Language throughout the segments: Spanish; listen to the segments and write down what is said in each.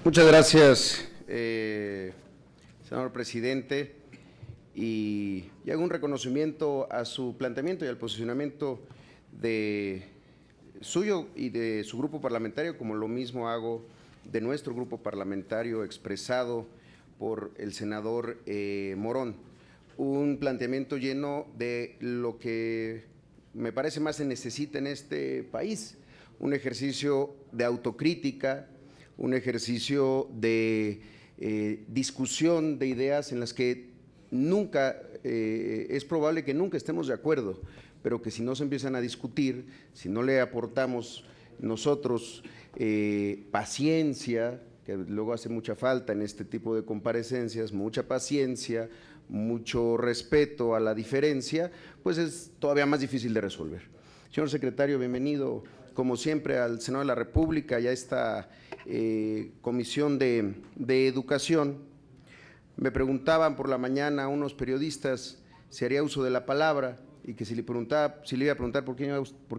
Muchas gracias, señor presidente, y hago un reconocimiento a su planteamiento y al posicionamiento de suyo y de su grupo parlamentario, como lo mismo hago de nuestro grupo parlamentario expresado por el senador Morón. Un planteamiento lleno de lo que me parece más se necesita en este país, un ejercicio de autocrítica, un ejercicio de discusión de ideas en las que nunca, es probable que nunca estemos de acuerdo, pero que si no se empiezan a discutir, si no le aportamos nosotros paciencia, que luego hace mucha falta en este tipo de comparecencias, mucha paciencia, mucho respeto a la diferencia, pues es todavía más difícil de resolver. Señor secretario, bienvenido como siempre al Senado de la República y a esta Comisión de Educación. Me preguntaban por la mañana unos periodistas si haría uso de la palabra y que si le iba a preguntar por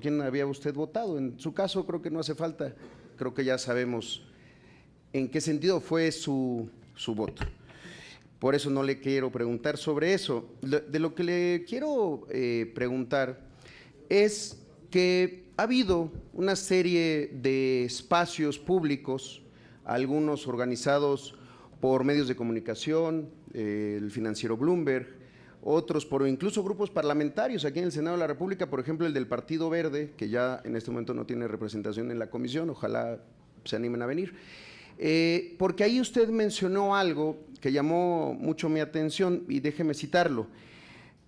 quién había usted votado. En su caso creo que no hace falta, creo que ya sabemos en qué sentido fue su voto. Por eso no le quiero preguntar sobre eso. De lo que le quiero preguntar es que ha habido una serie de espacios públicos, algunos organizados por medios de comunicación, el financiero Bloomberg, otros por incluso grupos parlamentarios aquí en el Senado de la República, por ejemplo el del Partido Verde, que ya en este momento no tiene representación en la comisión, ojalá se animen a venir. Porque ahí usted mencionó algo que llamó mucho mi atención y déjeme citarlo.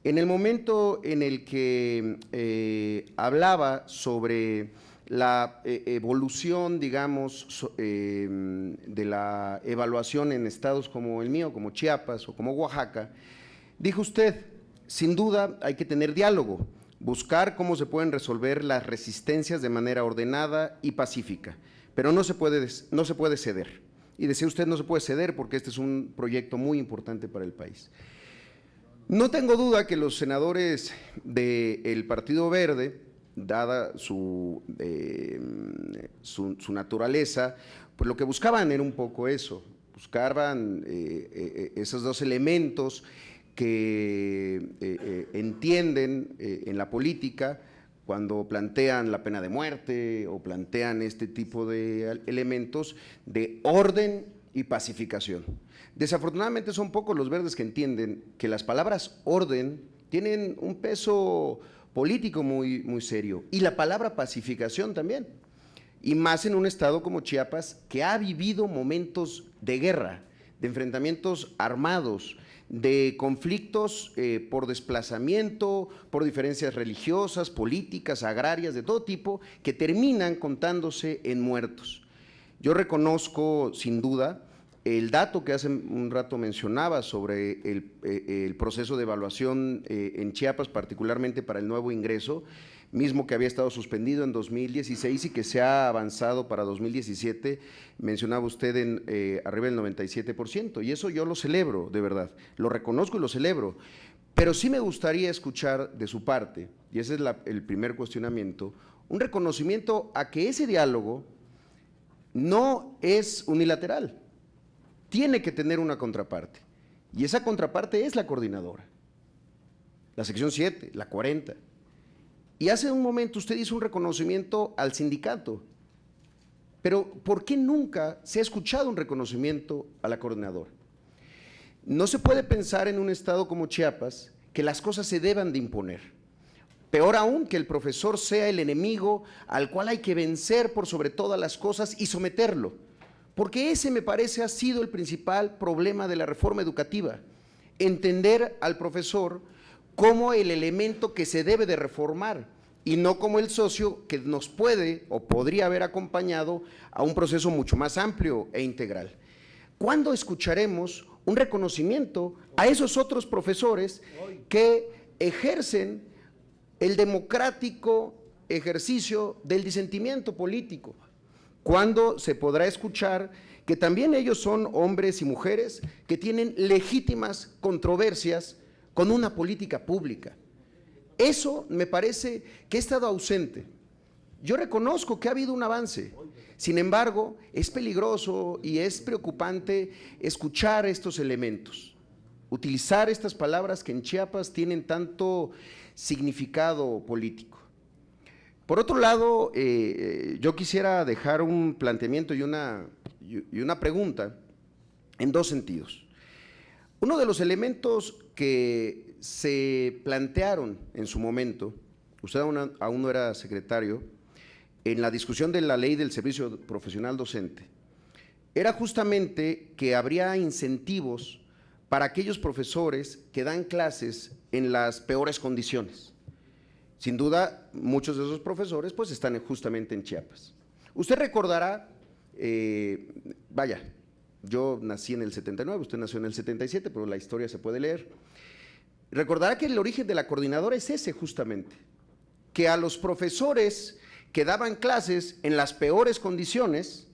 En el momento en el que hablaba sobre la evolución, digamos, de la evaluación en estados como el mío, como Chiapas o como Oaxaca, dijo usted, sin duda hay que tener diálogo, buscar cómo se pueden resolver las resistencias de manera ordenada y pacífica, pero no se puede ceder. Y decía usted, no se puede ceder porque este es un proyecto muy importante para el país. No tengo duda que los senadores del Partido Verde, dada su naturaleza, pues lo que buscaban era un poco eso, buscaban esos dos elementos que entienden en la política cuando plantean la pena de muerte o plantean este tipo de elementos de orden y pacificación. Desafortunadamente son pocos los verdes que entienden que las palabras orden tienen un peso político muy serio y la palabra pacificación también, y más en un estado como Chiapas que ha vivido momentos de guerra, de enfrentamientos armados, de conflictos por desplazamiento, por diferencias religiosas, políticas, agrarias, de todo tipo, que terminan contándose en muertos. Yo reconozco sin duda el dato que hace un rato mencionaba sobre el proceso de evaluación en Chiapas, particularmente para el nuevo ingreso, mismo que había estado suspendido en 2016 y que se ha avanzado para 2017, mencionaba usted en arriba del 97%, y eso yo lo celebro, de verdad, lo reconozco y lo celebro, pero sí me gustaría escuchar de su parte, y ese es el primer cuestionamiento, un reconocimiento a que ese diálogo no es unilateral, tiene que tener una contraparte, y esa contraparte es la coordinadora, la sección 7, la 40. Y hace un momento usted hizo un reconocimiento al sindicato, pero ¿por qué nunca se ha escuchado un reconocimiento a la coordinadora? No se puede pensar en un estado como Chiapas que las cosas se deban de imponer. Peor aún, que el profesor sea el enemigo al cual hay que vencer por sobre todas las cosas y someterlo, porque ese me parece ha sido el principal problema de la reforma educativa, entender al profesor como el elemento que se debe de reformar y no como el socio que nos puede o podría haber acompañado a un proceso mucho más amplio e integral. ¿Cuándo escucharemos un reconocimiento a esos otros profesores que ejercen el democrático ejercicio del disentimiento político? ¿Cuándo se podrá escuchar que también ellos son hombres y mujeres que tienen legítimas controversias con una política pública? Eso me parece que ha estado ausente. Yo reconozco que ha habido un avance. Sin embargo, es peligroso y es preocupante escuchar estos elementos, utilizar estas palabras que en Chiapas tienen tanto significado político. Por otro lado, yo quisiera dejar un planteamiento y una pregunta en dos sentidos. Uno de los elementos que se plantearon en su momento, usted aún no era secretario, en la discusión de la ley del servicio profesional docente, era justamente que habría incentivos para aquellos profesores que dan clases en las peores condiciones. Sin duda, muchos de esos profesores pues están justamente en Chiapas. Usted recordará, vaya, yo nací en el 79, usted nació en el 77, pero la historia se puede leer. Recordará que el origen de la coordinadora es ese justamente, que a los profesores que daban clases en las peores condiciones,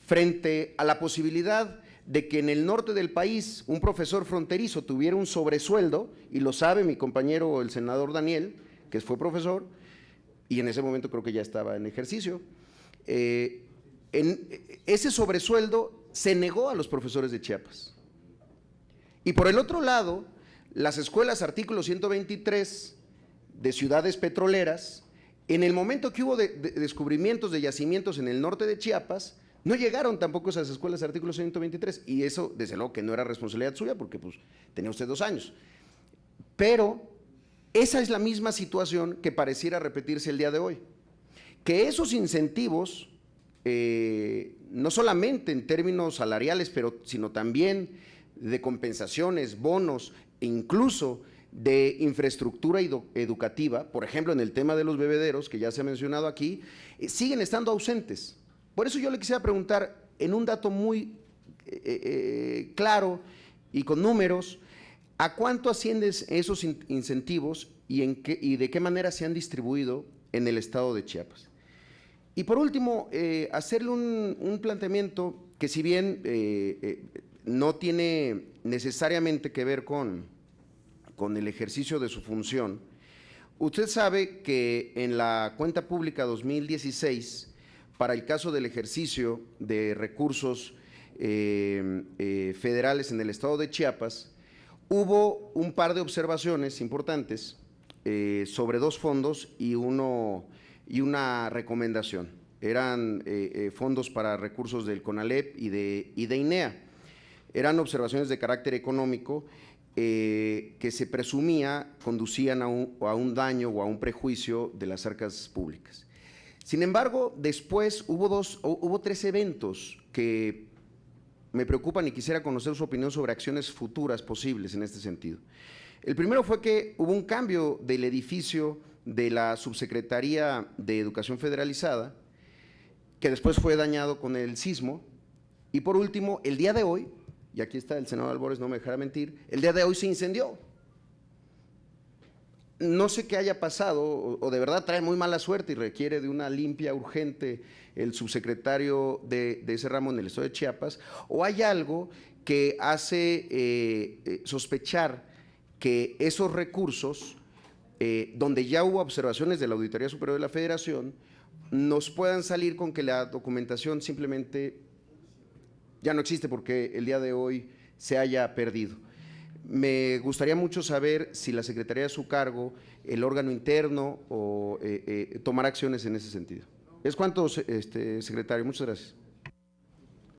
frente a la posibilidad de que en el norte del país un profesor fronterizo tuviera un sobresueldo, y lo sabe mi compañero el senador Daniel, que fue profesor, y en ese momento creo que ya estaba en ejercicio, en ese sobresueldo se negó a los profesores de Chiapas. Y por el otro lado, las escuelas artículo 123 de ciudades petroleras, en el momento que hubo de descubrimientos de yacimientos en el norte de Chiapas, no llegaron tampoco esas escuelas artículo 123, y eso desde luego que no era responsabilidad suya porque pues tenía usted 2 años. Pero esa es la misma situación que pareciera repetirse el día de hoy, que esos incentivos, no solamente en términos salariales, sino también de compensaciones, bonos e incluso de infraestructura educativa, por ejemplo en el tema de los bebederos, que ya se ha mencionado aquí, siguen estando ausentes. Por eso yo le quisiera preguntar, en un dato muy claro y con números, ¿a cuánto ascienden esos incentivos y de qué manera se han distribuido en el estado de Chiapas? Y por último, hacerle un planteamiento que si bien no tiene necesariamente que ver con el ejercicio de su función, usted sabe que en la cuenta pública 2016, para el caso del ejercicio de recursos federales en el estado de Chiapas, hubo un par de observaciones importantes sobre 2 fondos y una recomendación. Eran fondos para recursos del CONALEP y de INEA. Eran observaciones de carácter económico que se presumía conducían a un daño o a un prejuicio de las arcas públicas. Sin embargo, después hubo 3 eventos que me preocupan y quisiera conocer su opinión sobre acciones futuras posibles en este sentido. El primero fue que hubo un cambio del edificio de la Subsecretaría de Educación Federalizada, que después fue dañado con el sismo, y por último, el día de hoy, y aquí está el senador Albores, no me dejará mentir, el día de hoy se incendió. No sé qué haya pasado, o de verdad trae muy mala suerte y requiere de una limpia urgente el subsecretario de ese ramo en el estado de Chiapas, o hay algo que hace sospechar que esos recursos, donde ya hubo observaciones de la Auditoría Superior de la Federación, nos puedan salir con que la documentación simplemente ya no existe porque el día de hoy se haya perdido. Me gustaría mucho saber si la Secretaría de su cargo, el órgano interno, o tomar acciones en ese sentido. Es cuanto, secretario. Muchas gracias.